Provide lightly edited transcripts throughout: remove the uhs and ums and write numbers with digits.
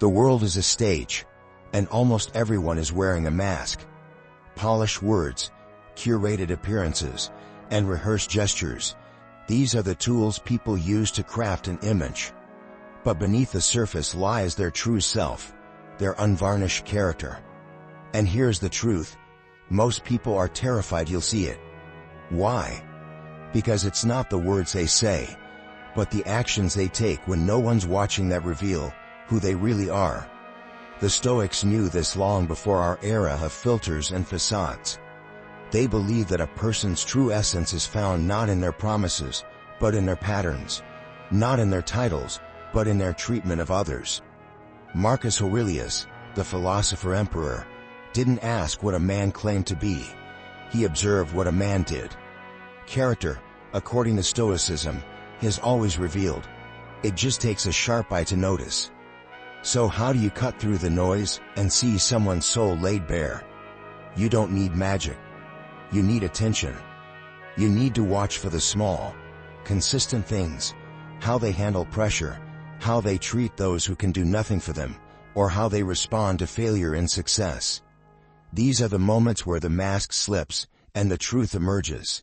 The world is a stage, and almost everyone is wearing a mask. Polished words, curated appearances, and rehearsed gestures. These are the tools people use to craft an image. But beneath the surface lies their true self, their unvarnished character. And here's the truth. Most people are terrified you'll see it. Why? Because it's not the words they say, but the actions they take when no one's watching that reveal who they really are. The Stoics knew this long before our era of filters and facades. They believed that a person's true essence is found not in their promises, but in their patterns, not in their titles, but in their treatment of others. Marcus Aurelius, the philosopher emperor, didn't ask what a man claimed to be. He observed what a man did. Character, according to Stoicism, is always revealed. It just takes a sharp eye to notice. So how do you cut through the noise and see someone's soul laid bare? You don't need magic. You need attention. You need to watch for the small, consistent things, how they handle pressure, how they treat those who can do nothing for them, or how they respond to failure and success. These are the moments where the mask slips and the truth emerges.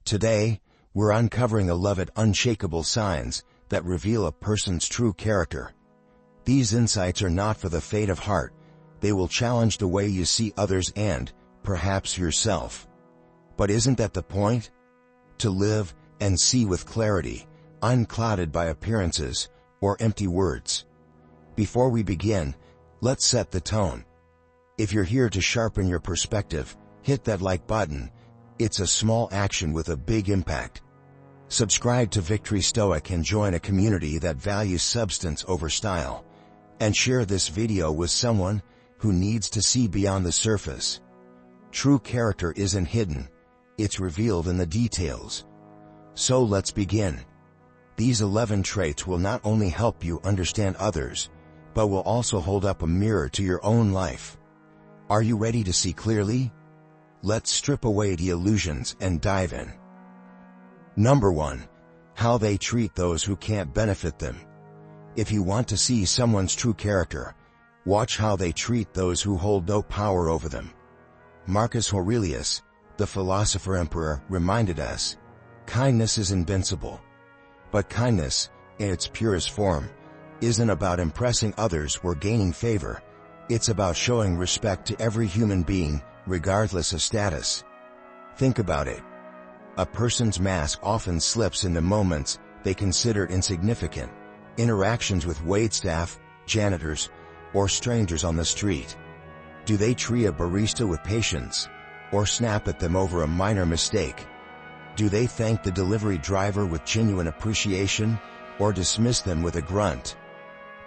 Today, we're uncovering 11 unshakable signs that reveal a person's true character. These insights are not for the faint of heart. They will challenge the way you see others and, perhaps, yourself. But isn't that the point? To live and see with clarity, unclouded by appearances or empty words. Before we begin, let's set the tone. If you're here to sharpen your perspective, hit that like button. It's a small action with a big impact. Subscribe to Victory Stoic and join a community that values substance over style. And share this video with someone who needs to see beyond the surface. True character isn't hidden. It's revealed in the details. So let's begin. These 11 traits will not only help you understand others, but will also hold up a mirror to your own life. Are you ready to see clearly? Let's strip away the illusions and dive in. Number 1. How they treat those who can't benefit them. If you want to see someone's true character, watch how they treat those who hold no power over them. Marcus Aurelius, the philosopher emperor, reminded us, kindness is invincible. But kindness, in its purest form, isn't about impressing others or gaining favor. It's about showing respect to every human being, regardless of status. Think about it. A person's mask often slips into moments they consider insignificant. Interactions with waitstaff, janitors, or strangers on the street. Do they treat a barista with patience, or snap at them over a minor mistake? Do they thank the delivery driver with genuine appreciation, or dismiss them with a grunt?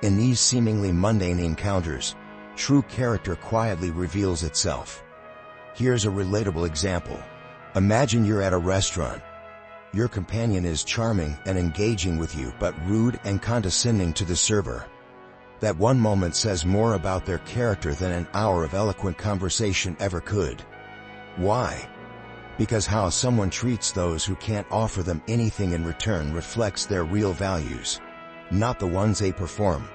In these seemingly mundane encounters, true character quietly reveals itself. Here's a relatable example. Imagine you're at a restaurant. Your companion is charming and engaging with you but rude and condescending to the server. That one moment says more about their character than an hour of eloquent conversation ever could. Why? Because how someone treats those who can't offer them anything in return reflects their real values. Not the ones they perform,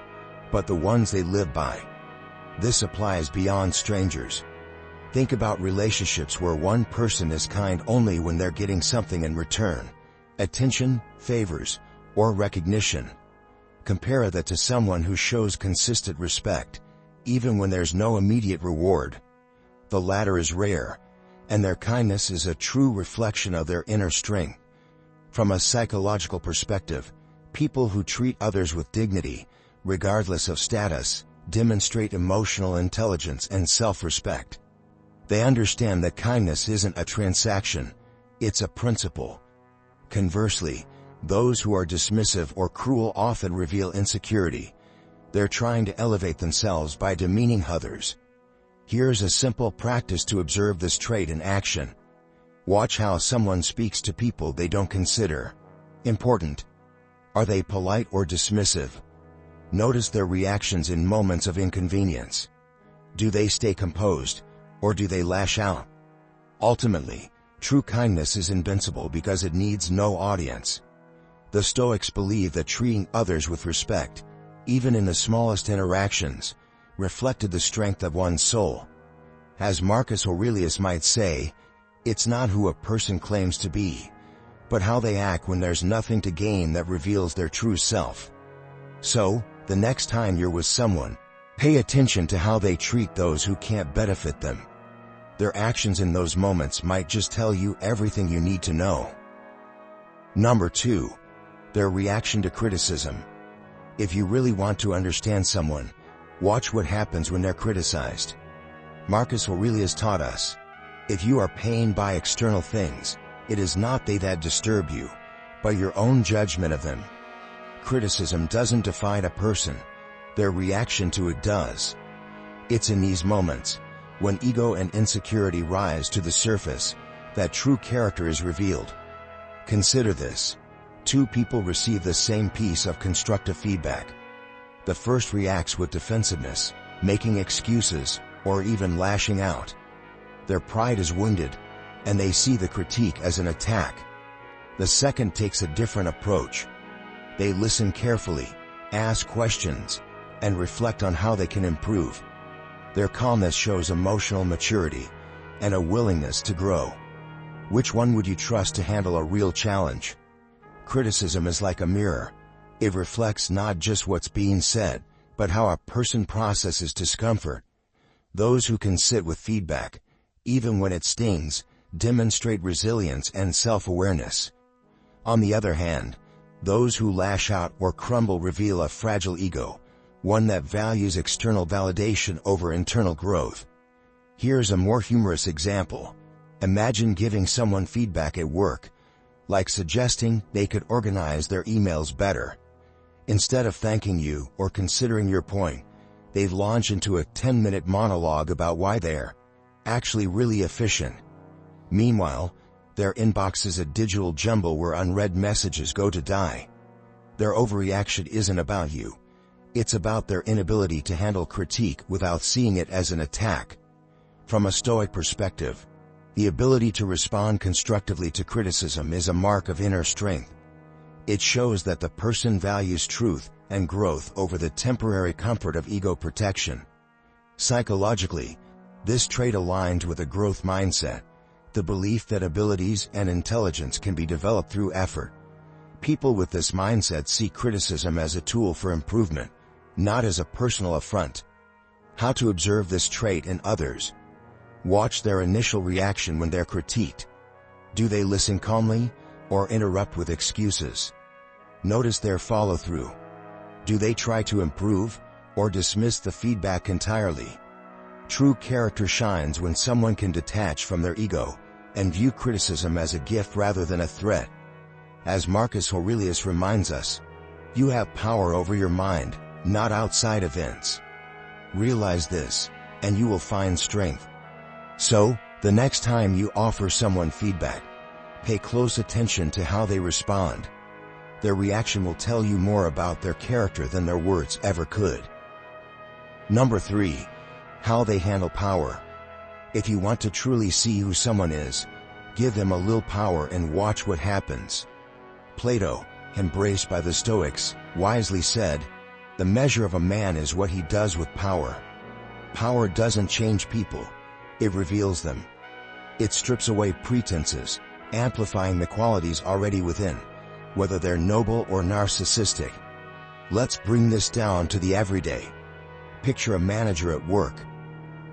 but the ones they live by. This applies beyond strangers. Think about relationships where one person is kind only when they're getting something in return. Attention, favors, or recognition. Compare that to someone who shows consistent respect, even when there's no immediate reward. The latter is rare, and their kindness is a true reflection of their inner strength. From a psychological perspective, people who treat others with dignity, regardless of status, demonstrate emotional intelligence and self-respect. They understand that kindness isn't a transaction, it's a principle. Conversely, those who are dismissive or cruel often reveal insecurity. They're trying to elevate themselves by demeaning others. Here's a simple practice to observe this trait in action. Watch how someone speaks to people they don't consider important. Are they polite or dismissive? Notice their reactions in moments of inconvenience. Do they stay composed, or do they lash out? Ultimately, true kindness is invincible because it needs no audience. The Stoics believe that treating others with respect, even in the smallest interactions, reflected the strength of one's soul. As Marcus Aurelius might say, it's not who a person claims to be, but how they act when there's nothing to gain that reveals their true self. So, the next time you're with someone, pay attention to how they treat those who can't benefit them. Their actions in those moments might just tell you everything you need to know. Number 2. Their reaction to criticism. If you really want to understand someone, watch what happens when they're criticized. Marcus Aurelius taught us, if you are pained by external things, it is not they that disturb you, but your own judgment of them. Criticism doesn't define a person, their reaction to it does. It's in these moments, when ego and insecurity rise to the surface, that true character is revealed. Consider this. 2 people receive the same piece of constructive feedback. The first reacts with defensiveness, making excuses, or even lashing out. Their pride is wounded, and they see the critique as an attack. The second takes a different approach. They listen carefully, ask questions, and reflect on how they can improve. Their calmness shows emotional maturity and a willingness to grow. Which one would you trust to handle a real challenge? Criticism is like a mirror. It reflects not just what's being said, but how a person processes discomfort. Those who can sit with feedback, even when it stings, demonstrate resilience and self-awareness. On the other hand, those who lash out or crumble reveal a fragile ego, one that values external validation over internal growth. Here's a more humorous example. Imagine giving someone feedback at work, like suggesting they could organize their emails better. Instead of thanking you or considering your point, they launch into a 10-minute monologue about why they're actually really efficient. Meanwhile, their inbox is a digital jumble where unread messages go to die. Their overreaction isn't about you. It's about their inability to handle critique without seeing it as an attack. From a Stoic perspective, the ability to respond constructively to criticism is a mark of inner strength. It shows that the person values truth and growth over the temporary comfort of ego protection. Psychologically, this trait aligns with a growth mindset, the belief that abilities and intelligence can be developed through effort. People with this mindset see criticism as a tool for improvement, not as a personal affront. How to observe this trait in others? Watch their initial reaction when they're critiqued. Do they listen calmly, or interrupt with excuses? Notice their follow-through. Do they try to improve, or dismiss the feedback entirely? True character shines when someone can detach from their ego and view criticism as a gift rather than a threat. As Marcus Aurelius reminds us, you have power over your mind, not outside events. Realize this, and you will find strength. So, the next time you offer someone feedback, pay close attention to how they respond. Their reaction will tell you more about their character than their words ever could. Number 3. How they handle power. If you want to truly see who someone is, give them a little power and watch what happens. Plato, embraced by the Stoics, wisely said, "The measure of a man is what he does with power." Power doesn't change people, it reveals them. It strips away pretenses, amplifying the qualities already within, whether they're noble or narcissistic. Let's bring this down to the everyday. Picture a manager at work.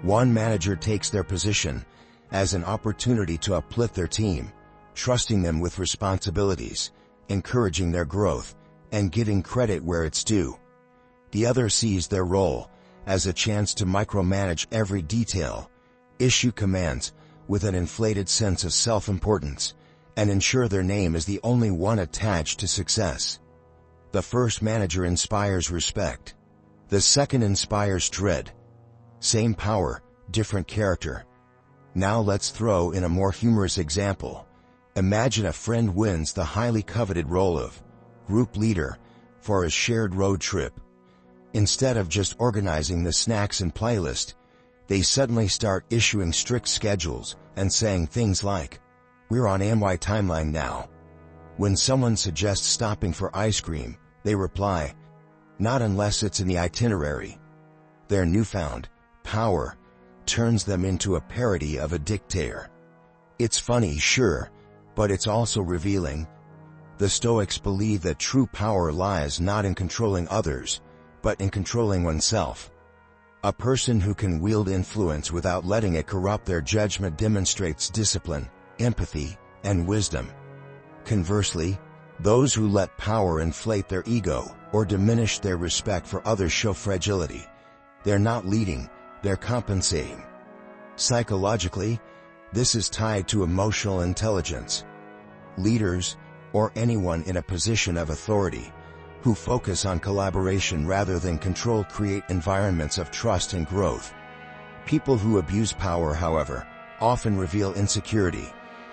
One manager takes their position as an opportunity to uplift their team, trusting them with responsibilities, encouraging their growth, and giving credit where it's due. The other sees their role as a chance to micromanage every detail, issue commands with an inflated sense of self-importance, and ensure their name is the only one attached to success. The first manager inspires respect. The second inspires dread. Same power, different character. Now let's throw in a more humorous example. Imagine a friend wins the highly coveted role of group leader for a shared road trip. Instead of just organizing the snacks and playlist, they suddenly start issuing strict schedules and saying things like, "We're on NY timeline now." When someone suggests stopping for ice cream, they reply, not unless it's in the itinerary. Their newfound power turns them into a parody of a dictator. It's funny, sure, but it's also revealing. The Stoics believe that true power lies not in controlling others, but in controlling oneself. A person who can wield influence without letting it corrupt their judgment demonstrates discipline, empathy, and wisdom. Conversely, those who let power inflate their ego or diminish their respect for others show fragility. They're not leading, they're compensating. Psychologically, this is tied to emotional intelligence. Leaders, or anyone in a position of authority, who focus on collaboration rather than control, create environments of trust and growth. People who abuse power, however, often reveal insecurity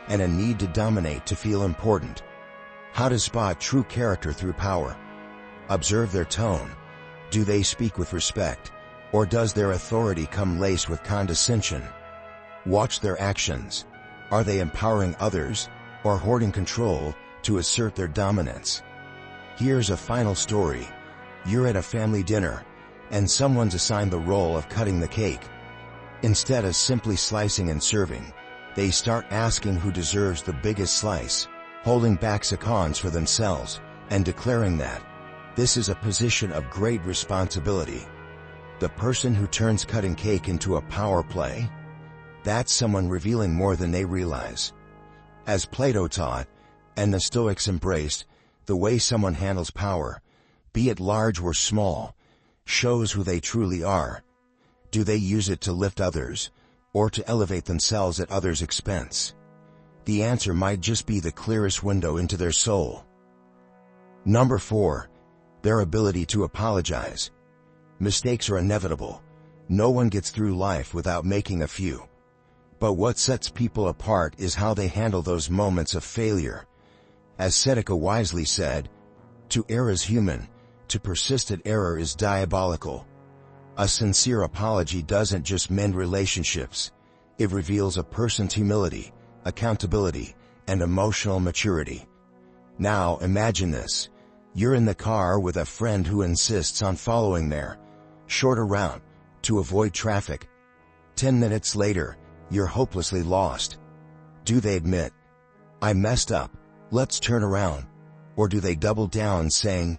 and a need to dominate to feel important. How to spot true character through power? Observe their tone. Do they speak with respect, or does their authority come laced with condescension? Watch their actions. Are they empowering others, or hoarding control to assert their dominance? Here's a final story. You're at a family dinner, and someone's assigned the role of cutting the cake. Instead of simply slicing and serving, they start asking who deserves the biggest slice, holding back seconds for themselves, and declaring that this is a position of great responsibility. The person who turns cutting cake into a power play? That's someone revealing more than they realize. As Plato taught, and the Stoics embraced, the way someone handles power, be it large or small, shows who they truly are. Do they use it to lift others, or to elevate themselves at others' expense? The answer might just be the clearest window into their soul. Number 4. Their ability to apologize. Mistakes are inevitable. No one gets through life without making a few. But what sets people apart is how they handle those moments of failure. As Seneca wisely said, "To err is human, to persist at error is diabolical." A sincere apology doesn't just mend relationships, it reveals a person's humility, accountability, and emotional maturity. Now imagine this. You're in the car with a friend who insists on following their shorter route to avoid traffic. 10 minutes later, you're hopelessly lost. Do they admit, "I messed up, let's turn around"? Or do they double down saying,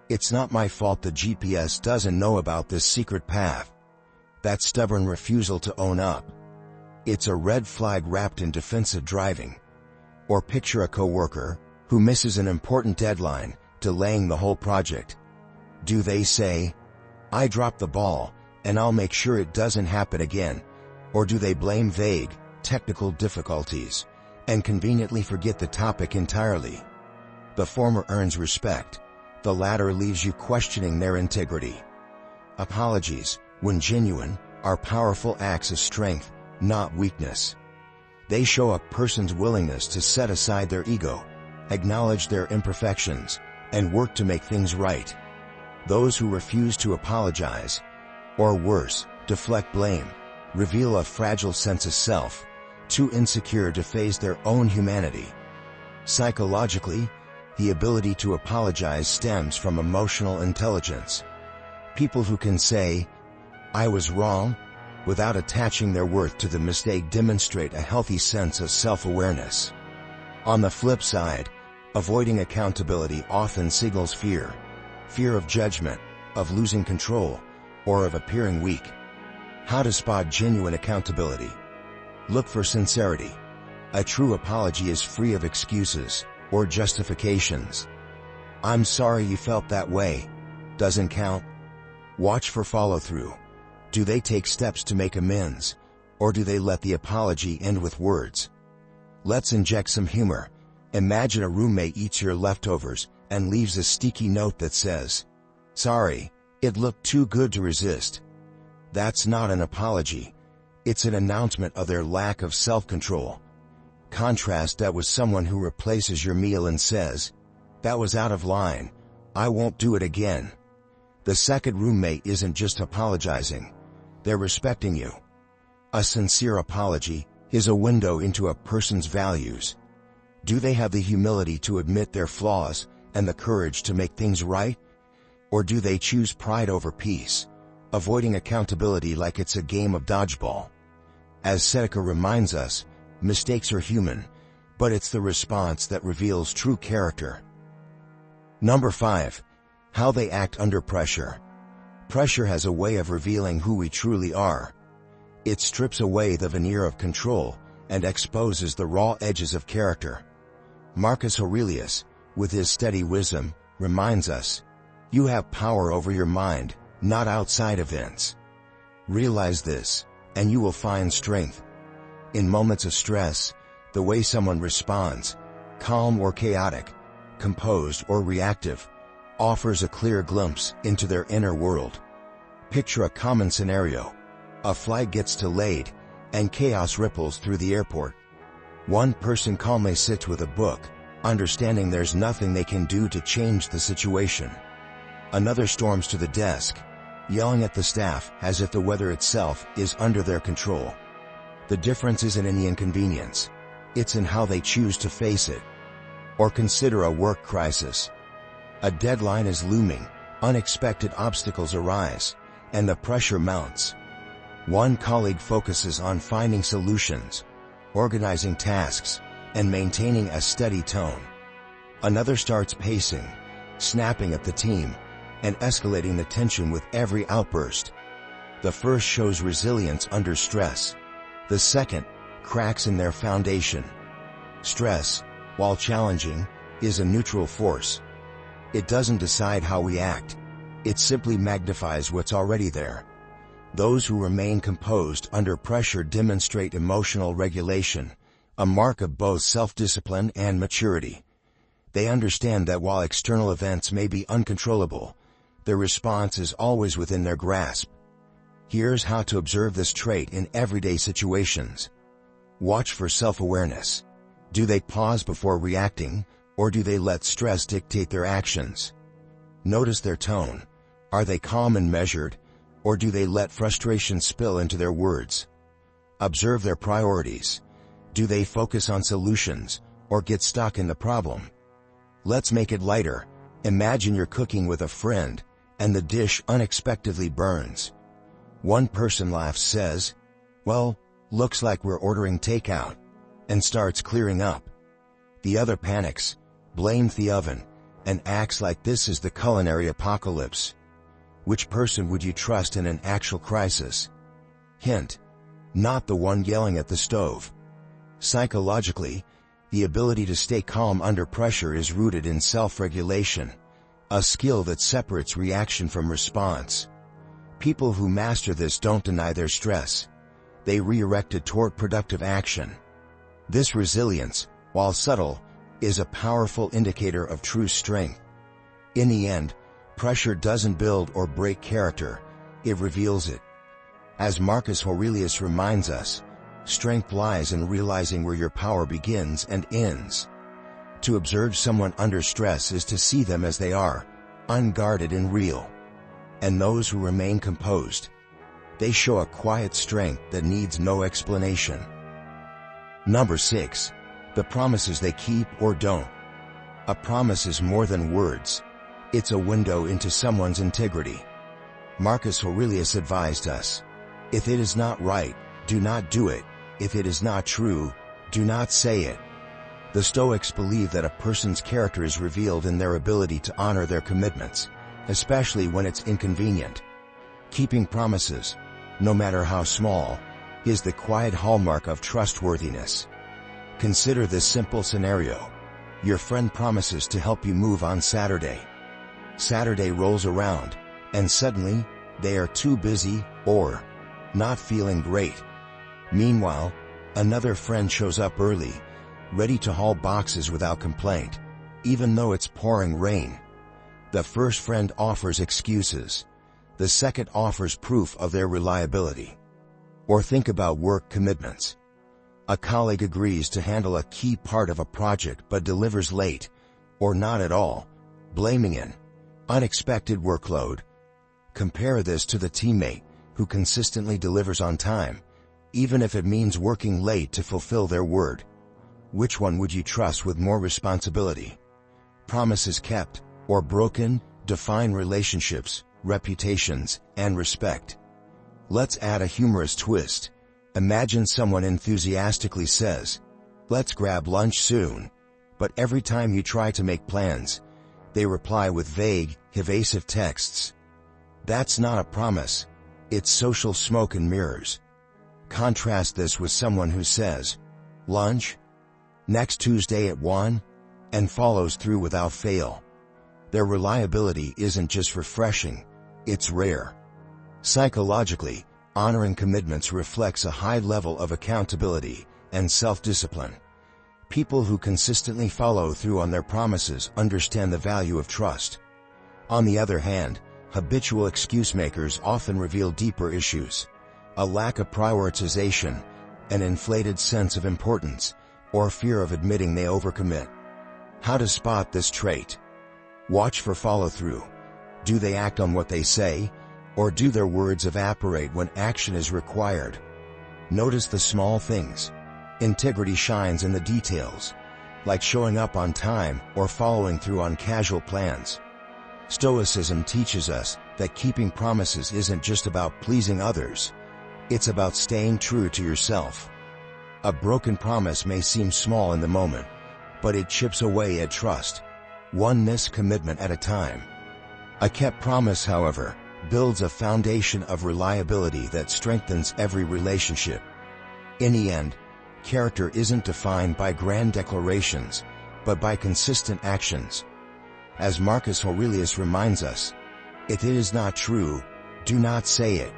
"It's not my fault, the GPS doesn't know about this secret path"? That stubborn refusal to own up. It's a red flag wrapped in defensive driving. Or picture a coworker who misses an important deadline, delaying the whole project. Do they say, "I dropped the ball, and I'll make sure it doesn't happen again"? Or do they blame vague, technical difficulties, and conveniently forget the topic entirely? The former earns respect. The latter leaves you questioning their integrity. Apologies, when genuine, are powerful acts of strength, not weakness. They show a person's willingness to set aside their ego, acknowledge their imperfections, and work to make things right. Those who refuse to apologize, or worse, deflect blame, reveal a fragile sense of self, too insecure to face their own humanity. Psychologically, the ability to apologize stems from emotional intelligence. People who can say, "I was wrong," without attaching their worth to the mistake demonstrate a healthy sense of self-awareness. On the flip side, avoiding accountability often signals fear. Fear of judgment, of losing control, or of appearing weak. How to spot genuine accountability? Look for sincerity. A true apology is free of excuses or justifications. "I'm sorry you felt that way" doesn't count. Watch for follow-through. Do they take steps to make amends, or do they let the apology end with words? Let's inject some humor. Imagine a roommate eats your leftovers and leaves a sticky note that says, "Sorry, it looked too good to resist." That's not an apology. It's an announcement of their lack of self-control. Contrast that with someone who replaces your meal and says, "That was out of line, I won't do it again." The second roommate isn't just apologizing, they're respecting you. A sincere apology is a window into a person's values. Do they have the humility to admit their flaws and the courage to make things right? Or do they choose pride over peace, avoiding accountability like it's a game of dodgeball? As Seneca reminds us, mistakes are human, but it's the response that reveals true character. Number 5. How they act under pressure. Pressure has a way of revealing who we truly are. It strips away the veneer of control and exposes the raw edges of character. Marcus Aurelius, with his steady wisdom, reminds us, "You have power over your mind, not outside events." Realize this, and you will find strength. In moments of stress, the way someone responds, calm or chaotic, composed or reactive, offers a clear glimpse into their inner world. Picture a common scenario. A flight gets delayed, and chaos ripples through the airport. One person calmly sits with a book, understanding there's nothing they can do to change the situation. Another storms to the desk, yelling at the staff as if the weather itself is under their control. The difference isn't in the inconvenience. It's in how they choose to face it. Or consider a work crisis. A deadline is looming, unexpected obstacles arise, and the pressure mounts. One colleague focuses on finding solutions, organizing tasks, and maintaining a steady tone. Another starts pacing, snapping at the team, and escalating the tension with every outburst. The first shows resilience under stress. The second cracks in their foundation. Stress, while challenging, is a neutral force. It doesn't decide how we act. It simply magnifies what's already there. Those who remain composed under pressure demonstrate emotional regulation, a mark of both self-discipline and maturity. They understand that while external events may be uncontrollable, their response is always within their grasp. Here's how to observe this trait in everyday situations. Watch for self-awareness. Do they pause before reacting, or do they let stress dictate their actions? Notice their tone. Are they calm and measured, or do they let frustration spill into their words? Observe their priorities. Do they focus on solutions, or get stuck in the problem? Let's make it lighter. Imagine you're cooking with a friend, and the dish unexpectedly burns. One person laughs, says, "Well, looks like we're ordering takeout," and starts clearing up. The other panics, blames the oven, and acts like this is the culinary apocalypse. Which person would you trust in an actual crisis? Hint: not the one yelling at the stove. Psychologically, the ability to stay calm under pressure is rooted in self-regulation, a skill that separates reaction from response. People who master this don't deny their stress. They redirect it toward productive action. This resilience, while subtle, is a powerful indicator of true strength. In the end, pressure doesn't build or break character, it reveals it. As Marcus Aurelius reminds us, strength lies in realizing where your power begins and ends. To observe someone under stress is to see them as they are, unguarded and real. And those who remain composed, they show a quiet strength that needs no explanation. Number 6. The promises they keep or don't. A promise is more than words. It's a window into someone's integrity. Marcus Aurelius advised us, "If it is not right, do not do it. If it is not true, do not say it." The Stoics believe that a person's character is revealed in their ability to honor their commitments, especially when it's inconvenient. Keeping promises, no matter how small, is the quiet hallmark of trustworthiness. Consider this simple scenario. Your friend promises to help you move on Saturday. Saturday rolls around, and suddenly, they are too busy, or not feeling great. Meanwhile, another friend shows up early, ready to haul boxes without complaint, even though it's pouring rain. The first friend offers excuses. The second offers proof of their reliability. Or think about work commitments. A colleague agrees to handle a key part of a project but delivers late, or not at all, blaming an unexpected workload. Compare this to the teammate who consistently delivers on time, even if it means working late to fulfill their word. Which one would you trust with more responsibility? Promises kept, or broken, define relationships, reputations, and respect. Let's add a humorous twist. Imagine someone enthusiastically says, "Let's grab lunch soon," but every time you try to make plans, they reply with vague, evasive texts. That's not a promise. It's social smoke and mirrors. Contrast this with someone who says, "Lunch? Next Tuesday at 1, and follows through without fail. Their reliability isn't just refreshing, it's rare. Psychologically, honoring commitments reflects a high level of accountability and self-discipline. People who consistently follow through on their promises understand the value of trust. On the other hand, habitual excuse-makers often reveal deeper issues: a lack of prioritization, an inflated sense of importance, or fear of admitting they overcommit. How to spot this trait? Watch for follow-through. Do they act on what they say, or do their words evaporate when action is required? Notice the small things. Integrity shines in the details, like showing up on time or following through on casual plans. Stoicism teaches us that keeping promises isn't just about pleasing others, it's about staying true to yourself. A broken promise may seem small in the moment, but it chips away at trust, one missed commitment at a time. A kept promise, however, builds a foundation of reliability that strengthens every relationship. In the end, character isn't defined by grand declarations, but by consistent actions. As Marcus Aurelius reminds us, if it is not true, do not say it.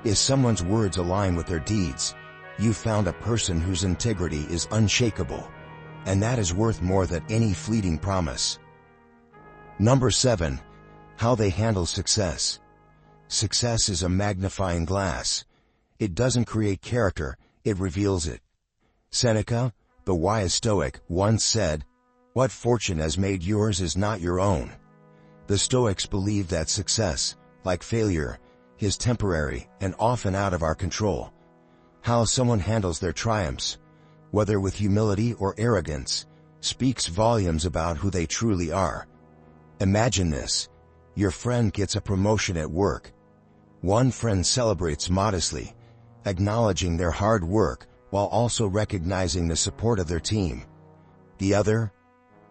If someone's words align with their deeds, you've found a person whose integrity is unshakable, and that is worth more than any fleeting promise. Number 7. How they handle success. Success is a magnifying glass. It doesn't create character, it reveals it. Seneca, the wise Stoic, once said, "What fortune has made yours is not your own." The Stoics believed that success, like failure, is temporary and often out of our control. How someone handles their triumphs, whether with humility or arrogance, speaks volumes about who they truly are. Imagine this. Your friend gets a promotion at work. One friend celebrates modestly, acknowledging their hard work while also recognizing the support of their team. The other?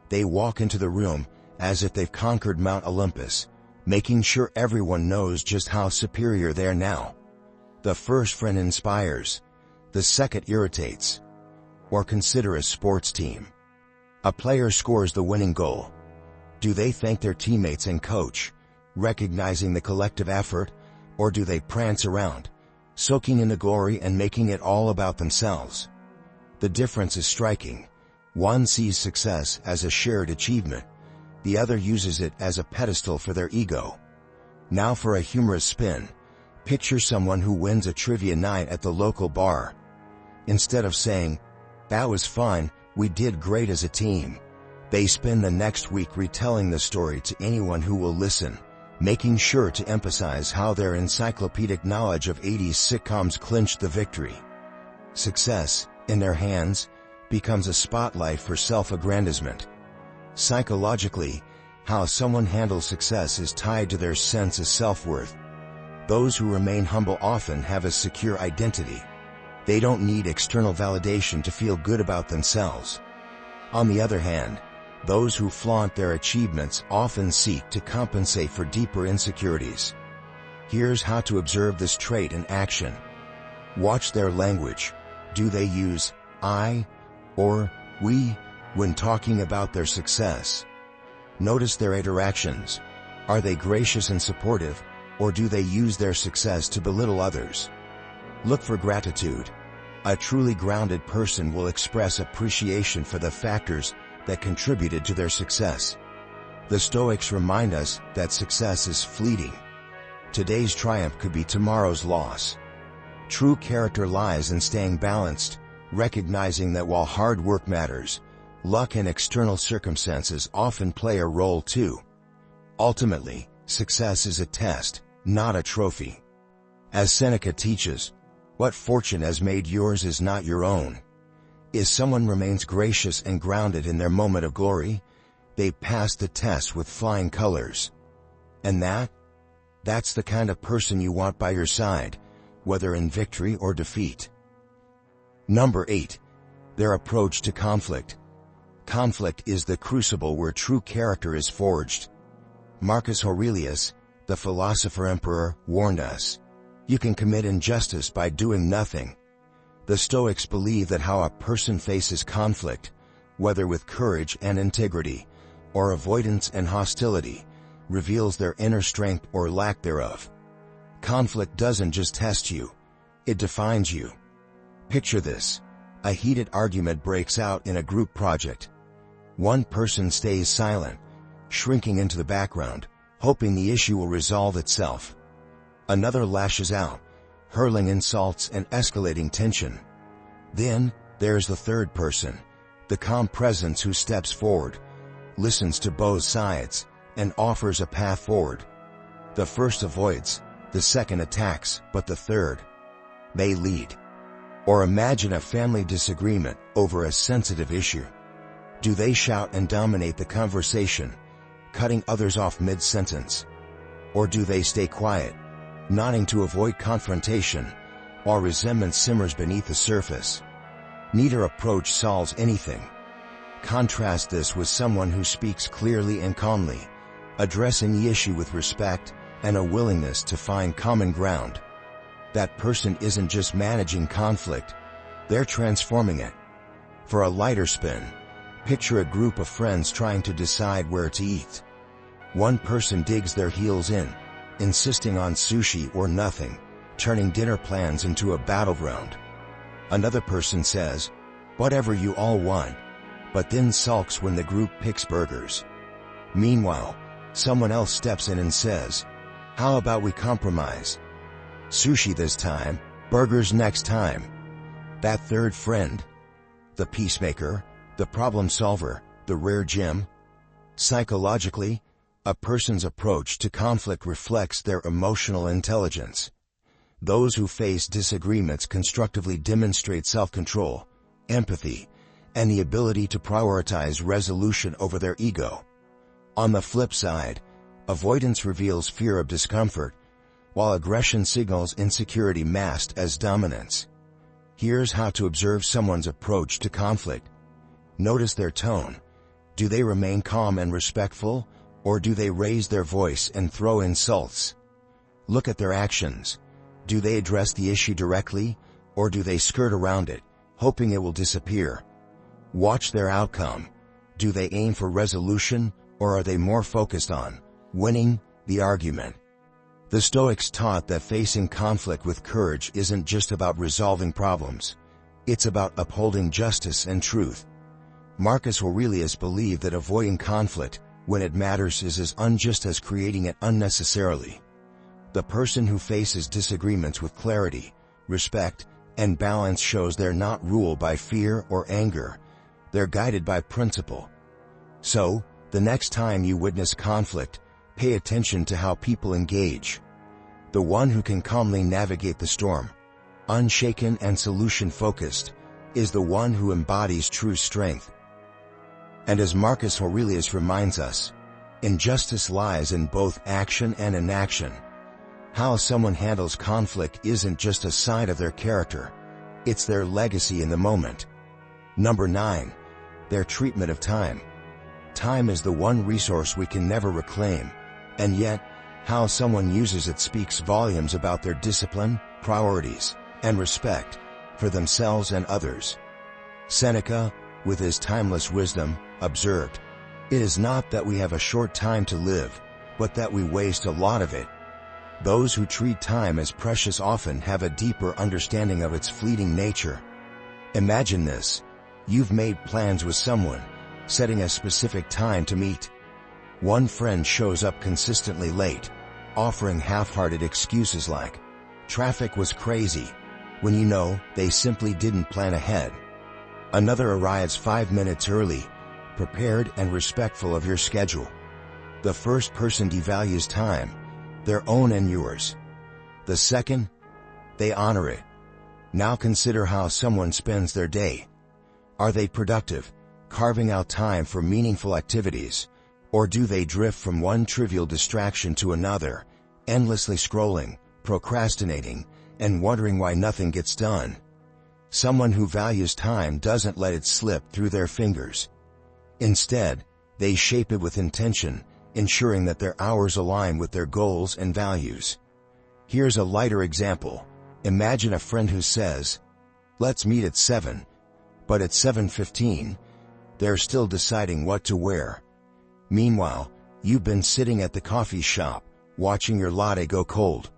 They walk into the room as if they've conquered Mount Olympus, making sure everyone knows just how superior they are now. The first friend inspires, the second irritates. Or consider a sports team. A player scores the winning goal. Do they thank their teammates and coach, recognizing the collective effort, or do they prance around, soaking in the glory and making it all about themselves? The difference is striking. One sees success as a shared achievement, the other uses it as a pedestal for their ego. Now for a humorous spin, picture someone who wins a trivia night at the local bar. Instead of saying, "That was fun, we did great as a team," they spend the next week retelling the story to anyone who will listen, making sure to emphasize how their encyclopedic knowledge of 80s sitcoms clinched the victory. Success, in their hands, becomes a spotlight for self-aggrandizement. Psychologically, how someone handles success is tied to their sense of self-worth. Those who remain humble often have a secure identity. They don't need external validation to feel good about themselves. On the other hand, those who flaunt their achievements often seek to compensate for deeper insecurities. Here's how to observe this trait in action. Watch their language. Do they use "I" or "we" when talking about their success? Notice their interactions. Are they gracious and supportive, or do they use their success to belittle others? Look for gratitude. A truly grounded person will express appreciation for the factors that contributed to their success. The Stoics remind us that success is fleeting. Today's triumph could be tomorrow's loss. True character lies in staying balanced, recognizing that while hard work matters, luck and external circumstances often play a role too. Ultimately, success is a test, not a trophy. As Seneca teaches, what fortune has made yours is not your own. If someone remains gracious and grounded in their moment of glory, they pass the test with flying colors. And that's the kind of person you want by your side, whether in victory or defeat. Number 8. Their approach to conflict. Conflict is the crucible where true character is forged. Marcus Aurelius, the philosopher emperor, warned us, "You can commit injustice by doing nothing." The Stoics believe that how a person faces conflict, whether with courage and integrity, or avoidance and hostility, reveals their inner strength or lack thereof. Conflict doesn't just test you, it defines you. Picture this. A heated argument breaks out in a group project. One person stays silent, shrinking into the background, hoping the issue will resolve itself. Another lashes out, hurling insults and escalating tension. Then, there's the third person, the calm presence who steps forward, listens to both sides, and offers a path forward. The first avoids, the second attacks, but the third, they lead. Or imagine a family disagreement over a sensitive issue. Do they shout and dominate the conversation, cutting others off mid-sentence? Or do they stay quiet, nodding to avoid confrontation, while resentment simmers beneath the surface? Neither approach solves anything. Contrast this with someone who speaks clearly and calmly, addressing the issue with respect and a willingness to find common ground. That person isn't just managing conflict, they're transforming it. For a lighter spin, picture a group of friends trying to decide where to eat. One person digs their heels in, insisting on sushi or nothing, turning dinner plans into a battleground. Another person says, "Whatever you all want," but then sulks when the group picks burgers. Meanwhile, someone else steps in and says, "How about we compromise? Sushi this time, burgers next time." That third friend, the peacemaker, the problem solver, the rare gem. Psychologically, a person's approach to conflict reflects their emotional intelligence. Those who face disagreements constructively demonstrate self-control, empathy, and the ability to prioritize resolution over their ego. On the flip side, avoidance reveals fear of discomfort, while aggression signals insecurity masked as dominance. Here's how to observe someone's approach to conflict. Notice their tone. Do they remain calm and respectful, or do they raise their voice and throw insults? Look at their actions. Do they address the issue directly, or do they skirt around it, hoping it will disappear? Watch their outcome. Do they aim for resolution, or are they more focused on winning the argument? The Stoics taught that facing conflict with courage isn't just about resolving problems. It's about upholding justice and truth. Marcus Aurelius believed that avoiding conflict, when it matters, is as unjust as creating it unnecessarily. The person who faces disagreements with clarity, respect, and balance shows they're not ruled by fear or anger. They're guided by principle. So, the next time you witness conflict, pay attention to how people engage. The one who can calmly navigate the storm, unshaken and solution-focused, is the one who embodies true strength. And as Marcus Aurelius reminds us, injustice lies in both action and inaction. How someone handles conflict isn't just a sign of their character, it's their legacy in the moment. Number 9. Their treatment of time. Time is the one resource we can never reclaim, and yet, how someone uses it speaks volumes about their discipline, priorities, and respect for themselves and others. Seneca, with his timeless wisdom, observed, "It is not that we have a short time to live, but that we waste a lot of it." Those who treat time as precious often have a deeper understanding of its fleeting nature. Imagine this. You've made plans with someone, setting a specific time to meet. One friend shows up consistently late, offering half-hearted excuses like, "Traffic was crazy," when you know they simply didn't plan ahead. Another arrives 5 minutes early, prepared and respectful of your schedule. The first person devalues time, their own and yours. The second, they honor it. Now consider how someone spends their day. Are they productive, carving out time for meaningful activities, Or do they drift from one trivial distraction to another, endlessly scrolling, procrastinating, and wondering why nothing gets done? Someone who values time doesn't let it slip through their fingers. Instead, they shape it with intention, ensuring that their hours align with their goals and values. Here's a lighter example. Imagine a friend who says, "Let's meet at 7, but at 7:15, they're still deciding what to wear. Meanwhile, you've been sitting at the coffee shop, watching your latte go cold.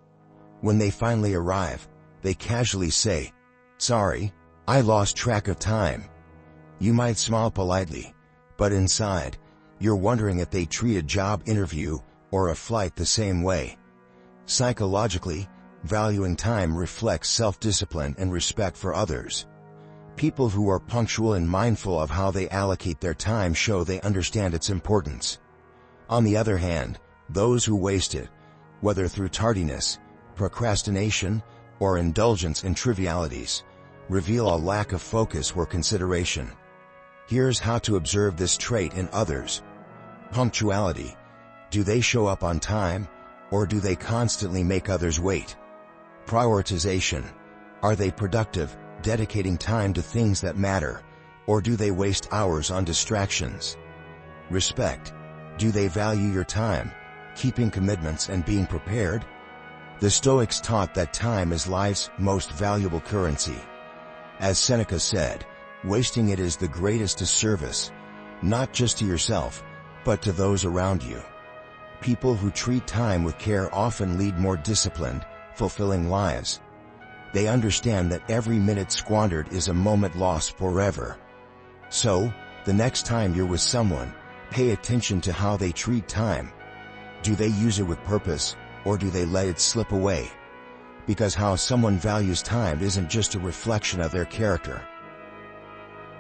When they finally arrive, they casually say, "Sorry, I lost track of time." You might smile politely, but inside, you're wondering if they treat a job interview or a flight the same way. Psychologically, valuing time reflects self-discipline and respect for others. People who are punctual and mindful of how they allocate their time show they understand its importance. On the other hand, those who waste it, whether through tardiness, procrastination, or indulgence in trivialities, reveal a lack of focus or consideration. Here's how to observe this trait in others. Punctuality. Do they show up on time, or do they constantly make others wait? Prioritization. Are they productive, dedicating time to things that matter, or do they waste hours on distractions? Respect. Do they value your time, keeping commitments and being prepared? The Stoics taught that time is life's most valuable currency. As Seneca said, wasting it is the greatest disservice, not just to yourself, but to those around you. People who treat time with care often lead more disciplined, fulfilling lives. They understand that every minute squandered is a moment lost forever. So, the next time you're with someone, pay attention to how they treat time. Do they use it with purpose, or do they let it slip away? Because how someone values time isn't just a reflection of their character.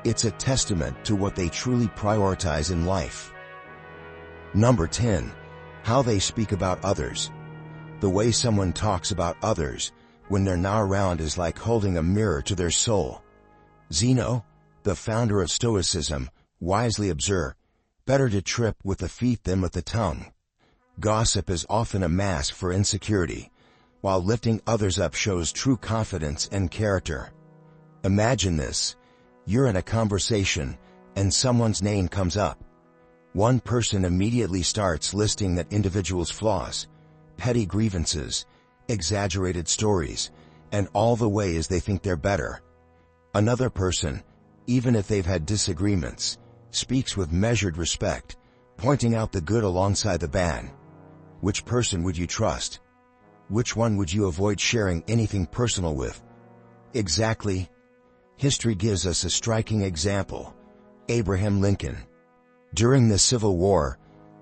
It's a testament to what they truly prioritize in life. Number 10. How they speak about others. The way someone talks about others when they're not around is like holding a mirror to their soul. Zeno, the founder of Stoicism, wisely observed, "Better to trip with the feet than with the tongue." Gossip is often a mask for insecurity, while lifting others up shows true confidence and character. Imagine this. You're in a conversation, and someone's name comes up. One person immediately starts listing that individual's flaws, petty grievances, exaggerated stories, and all the ways they think they're better. Another person, even if they've had disagreements, speaks with measured respect, pointing out the good alongside the bad. Which person would you trust? Which one would you avoid sharing anything personal with? Exactly. History gives us a striking example. Abraham Lincoln. During the Civil War,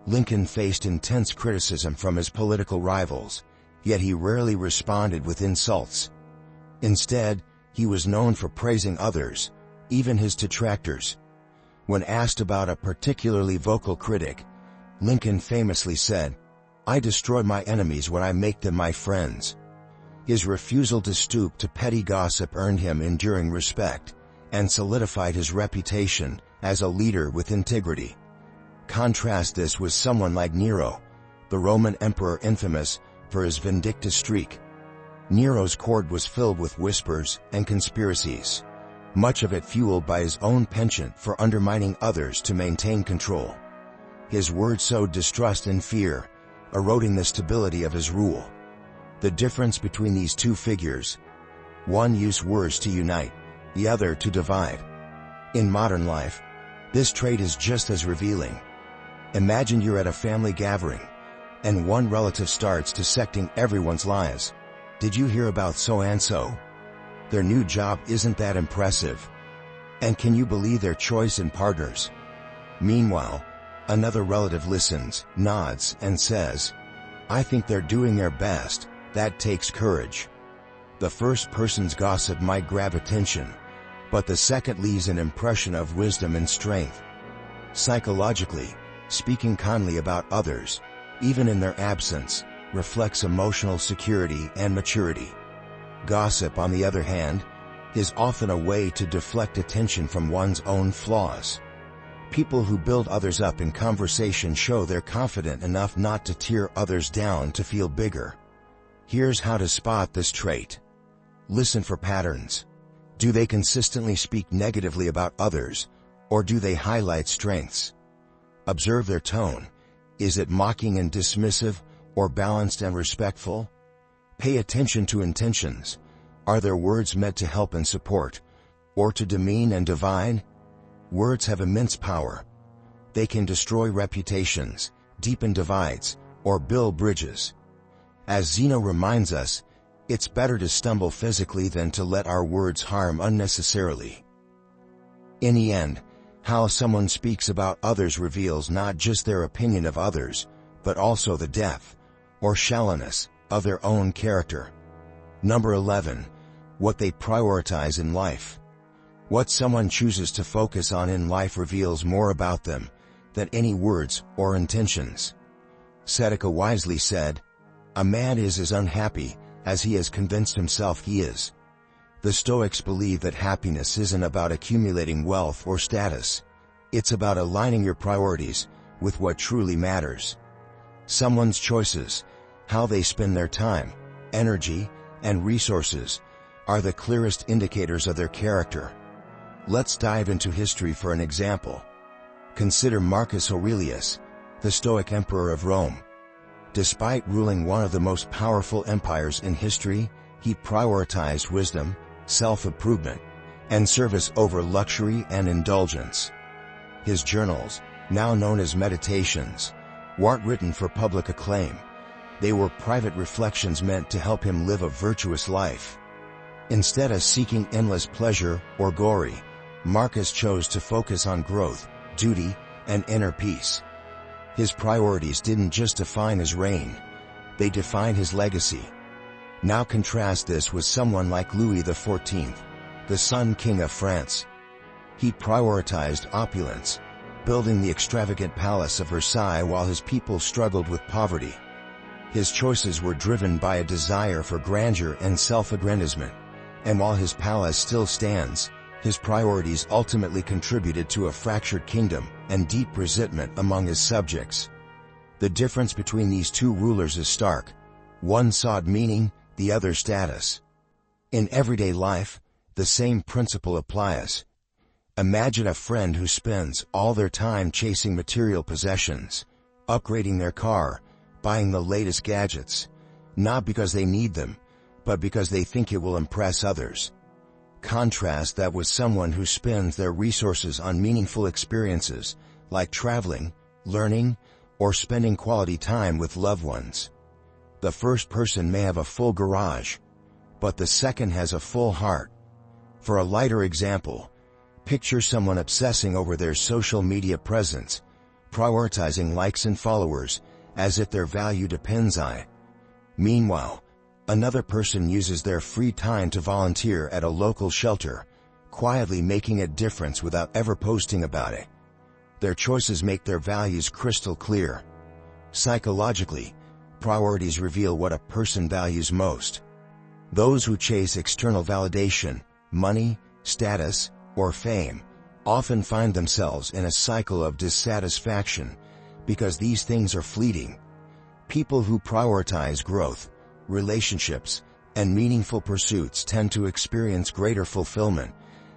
Lincoln faced intense criticism from his political rivals, yet he rarely responded with insults. Instead, he was known for praising others, even his detractors. When asked about a particularly vocal critic, Lincoln famously said, "I destroy my enemies when I make them my friends." His refusal to stoop to petty gossip earned him enduring respect and solidified his reputation as a leader with integrity. Contrast this with someone like Nero, the Roman emperor infamous for his vindictive streak. Nero's court was filled with whispers and conspiracies, much of it fueled by his own penchant for undermining others to maintain control. His words sowed distrust and fear, eroding the stability of his rule. The difference between these two figures: one used words to unite, the other to divide. In modern life, this trait is just as revealing. Imagine you're at a family gathering, and one relative starts dissecting everyone's lives. "Did you hear about so-and-so? Their new job isn't that impressive. And can you believe their choice in partners?" Meanwhile, another relative listens, nods, and says, "I think they're doing their best." That takes courage. The first person's gossip might grab attention, but the second leaves an impression of wisdom and strength. Psychologically, speaking kindly about others, even in their absence, reflects emotional security and maturity. Gossip, on the other hand, is often a way to deflect attention from one's own flaws. People who build others up in conversation show they're confident enough not to tear others down to feel bigger. Here's how to spot this trait. Listen for patterns. Do they consistently speak negatively about others, or do they highlight strengths? Observe their tone. Is it mocking and dismissive, or balanced and respectful? Pay attention to intentions. Are their words meant to help and support, or to demean and divide? Words have immense power. They can destroy reputations, deepen divides, or build bridges. As Zeno reminds us, it's better to stumble physically than to let our words harm unnecessarily. In the end, how someone speaks about others reveals not just their opinion of others, but also the depth, or shallowness, of their own character. Number 11. What they prioritize in life. What someone chooses to focus on in life reveals more about them than any words or intentions. Seneca wisely said, "A man is as unhappy as he has convinced himself he is." The Stoics believe that happiness isn't about accumulating wealth or status. It's about aligning your priorities with what truly matters. Someone's choices, how they spend their time, energy, and resources, are the clearest indicators of their character. Let's dive into history for an example. Consider Marcus Aurelius, the Stoic emperor of Rome. Despite ruling one of the most powerful empires in history, he prioritized wisdom, self-improvement, and service over luxury and indulgence. His journals, now known as meditations, weren't written for public acclaim. They were private reflections meant to help him live a virtuous life. Instead of seeking endless pleasure or glory, Marcus chose to focus on growth, duty, and inner peace. His priorities didn't just define his reign, they defined his legacy. Now contrast this with someone like Louis XIV, the Sun King of France. He prioritized opulence, building the extravagant palace of Versailles while his people struggled with poverty. His choices were driven by a desire for grandeur and self-aggrandizement, and while his palace still stands, his priorities ultimately contributed to a fractured kingdom and deep resentment among his subjects. The difference between these two rulers is stark. One sought meaning, the other status. In everyday life, the same principle applies. Imagine a friend who spends all their time chasing material possessions, upgrading their car, buying the latest gadgets, not because they need them, but because they think it will impress others. Contrast that with someone who spends their resources on meaningful experiences, like traveling, learning, or spending quality time with loved ones. The first person may have a full garage, but the second has a full heart. For a lighter example, picture someone obsessing over their social media presence, prioritizing likes and followers, as if their value depends on it. Meanwhile, another person uses their free time to volunteer at a local shelter, quietly making a difference without ever posting about it. Their choices make their values crystal clear. Psychologically, priorities reveal what a person values most. Those who chase external validation, money, status, or fame, often find themselves in a cycle of dissatisfaction, because these things are fleeting. People who prioritize growth, relationships, and meaningful pursuits tend to experience greater fulfillment,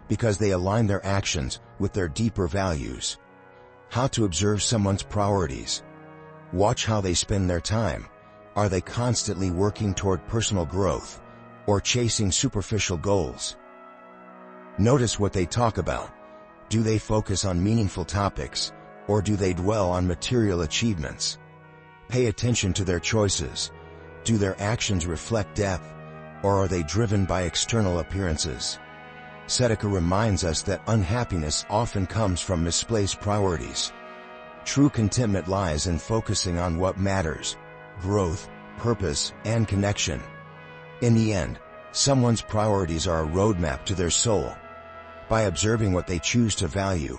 because they align their actions with their deeper values. How to observe someone's priorities. Watch how they spend their time. Are they constantly working toward personal growth, or chasing superficial goals? Notice what they talk about. Do they focus on meaningful topics, or do they dwell on material achievements? Pay attention to their choices. Do their actions reflect depth, or are they driven by external appearances? Seneca reminds us that unhappiness often comes from misplaced priorities. True contentment lies in focusing on what matters: growth, purpose, and connection. In the end, someone's priorities are a roadmap to their soul. By observing what they choose to value,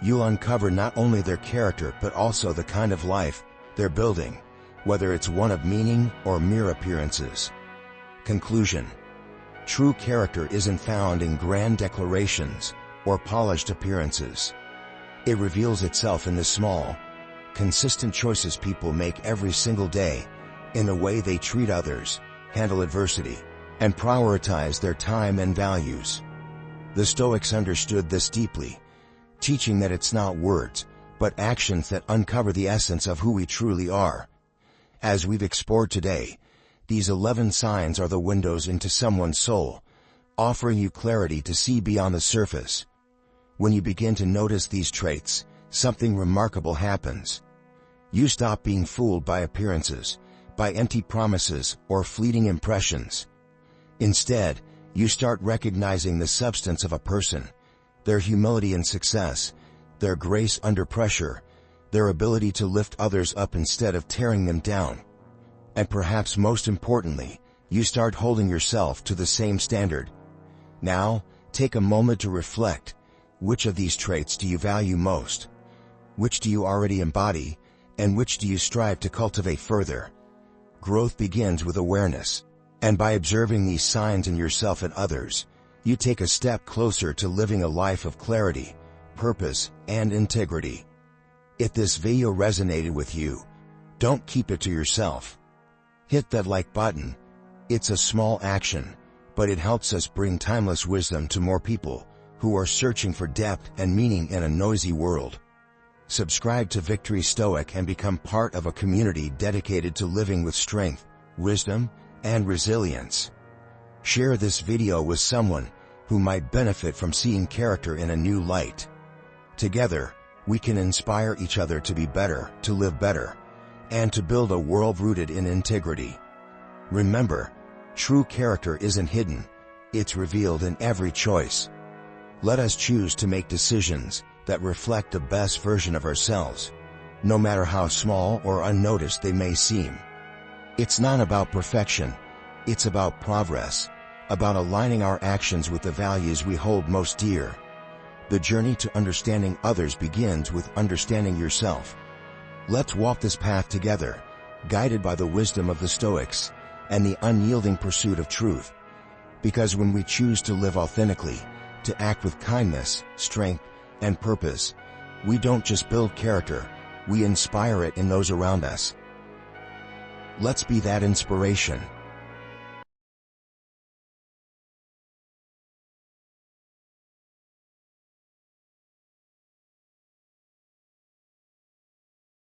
you'll uncover not only their character but also the kind of life they're building, whether it's one of meaning or mere appearances. Conclusion. True character isn't found in grand declarations or polished appearances. It reveals itself in the small, consistent choices people make every single day, in the way they treat others, handle adversity, and prioritize their time and values. The Stoics understood this deeply, teaching that it's not words, but actions that uncover the essence of who we truly are. As we've explored today, these 11 signs are the windows into someone's soul, offering you clarity to see beyond the surface. When you begin to notice these traits, something remarkable happens. You stop being fooled by appearances, by empty promises or fleeting impressions. Instead, you start recognizing the substance of a person, their humility in success, their grace under pressure, their ability to lift others up instead of tearing them down. And perhaps most importantly, you start holding yourself to the same standard. Now, take a moment to reflect. Which of these traits do you value most? Which do you already embody, and which do you strive to cultivate further? Growth begins with awareness, and by observing these signs in yourself and others, you take a step closer to living a life of clarity, purpose, and integrity. If this video resonated with you, don't keep it to yourself. Hit that like button. It's a small action, but it helps us bring timeless wisdom to more people who are searching for depth and meaning in a noisy world. Subscribe to Victory Stoic and become part of a community dedicated to living with strength, wisdom, and resilience. Share this video with someone who might benefit from seeing character in a new light. Together, we can inspire each other to be better, to live better, and to build a world rooted in integrity. Remember, true character isn't hidden, it's revealed in every choice. Let us choose to make decisions that reflect the best version of ourselves, no matter how small or unnoticed they may seem. It's not about perfection, it's about progress, about aligning our actions with the values we hold most dear. The journey to understanding others begins with understanding yourself. Let's walk this path together, guided by the wisdom of the Stoics and the unyielding pursuit of truth. Because when we choose to live authentically, to act with kindness, strength, and purpose, we don't just build character, we inspire it in those around us. Let's be that inspiration.